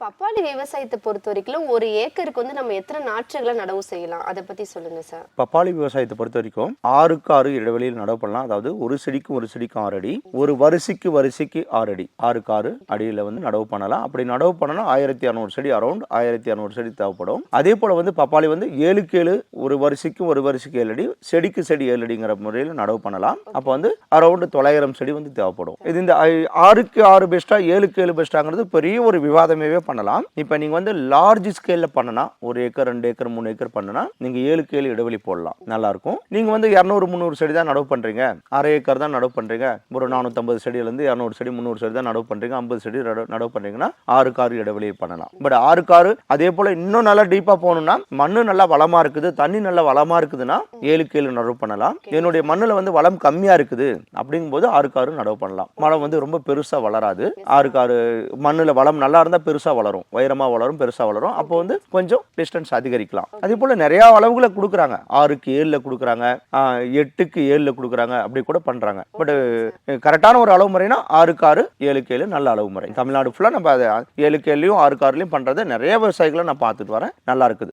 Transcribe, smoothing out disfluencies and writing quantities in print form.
பப்பாளி விவசாயத்தை பொறுத்த வரைக்கும் ஒரு ஏக்கருக்கு நம்ம எத்தனை நாற்றுகளை நடவு செய்யலாம், அதை பத்தி சொல்லுங்க சார். பப்பாளி விவசாயத்தை பொறுத்த வரைக்கும் 6க்கு 6 இடைவெளியில் நடவு பண்ணலாம். அதாவது ஒரு செடிக்கும் 6 அடி, ஒரு வரிசைக்கு 6 அடி, 6க்கு 6 அடியில் நடவு பண்ணலாம். அப்படி நடவு பண்ணனா 1200 செடி, அரௌண்ட் 1200 செடி தேவைப்படும். அதே போல பப்பாளி 7க்கு 7, ஒரு வரிசைக்கும் 7 அடி, செடிக்கு செடி 7 அடிங்கிற முறையில் நடவு பண்ணலாம். அப்போ அரௌண்ட் 900 செடி தேவைப்படும். இது இந்த 6க்கு 6 பெஸ்டா 7க்கு 7 பெஸ்டாங்கிறது பெரிய ஒரு விவாதமே பண்ணலாம். இப்ப நீங்க லார்ஜ் ஸ்கேல்ல பண்ணனா 1 ஏக்கர் 2 ஏக்கர் 3 ஏக்கர் பண்ணனா நீங்க 7க்கு 7 இடைவெளி போடலாம், நல்லா இருக்கும். நீங்க 200 300 செடி தான் நடவு பண்றீங்க, அரை ஏக்கர் தான் நடவு பண்றீங்க, ஒரு 450 செடியில இருந்து 200 செடி 300 செடி தான் நடவு பண்றீங்க, 50 செடி நடவு பண்றீங்கன்னா 6க்கு 6 இடைவெளி பண்ணலாம். பட் 6க்கு 6 அதே போல இன்னும் நல்லா டீப்பா போகணும்னா மண்ணு நல்லா வளமா இருக்குது, தண்ணி நல்லா வளமா இருக்குதுன்னா 7க்கு 7 நடவு பண்ணலாம். என்னுடைய மண்ணுல வளம் கம்மியா இருக்குது அப்படிங்கும்போது 6க்கு 6 நடவு பண்ணலாம். மரம் ரொம்ப பெருசா வளராது. 6க்கு 6 மண்ணுல வளம் நல்லா இருந்தா பெருசா வளரும், உயரமா வளரும், பெருசா வளரும். அப்போ கொஞ்சம் டிஸ்டன்ஸ் அதிகரிக்கலாம். அதே போல நிறைய அளவுகளை கொடுக்குறாங்க, 6க்கு 7 கொடுக்குறாங்க, 8க்கு 7 கொடுக்குறாங்க, அப்படி கூட பண்றாங்க. பட் கரெக்டான ஒரு அளவு முறைனா 6க்கு 6 7க்கு 7 நல்ல அளவு முறை. தமிழ்நாடு ஃபுல்லா நம்ம 7க்கு 7லையும் 6க்கு 6லையும் பண்றது நிறைய விவசாயிகளை நான் பார்த்துட்டு வரேன், நல்லா இருக்குது.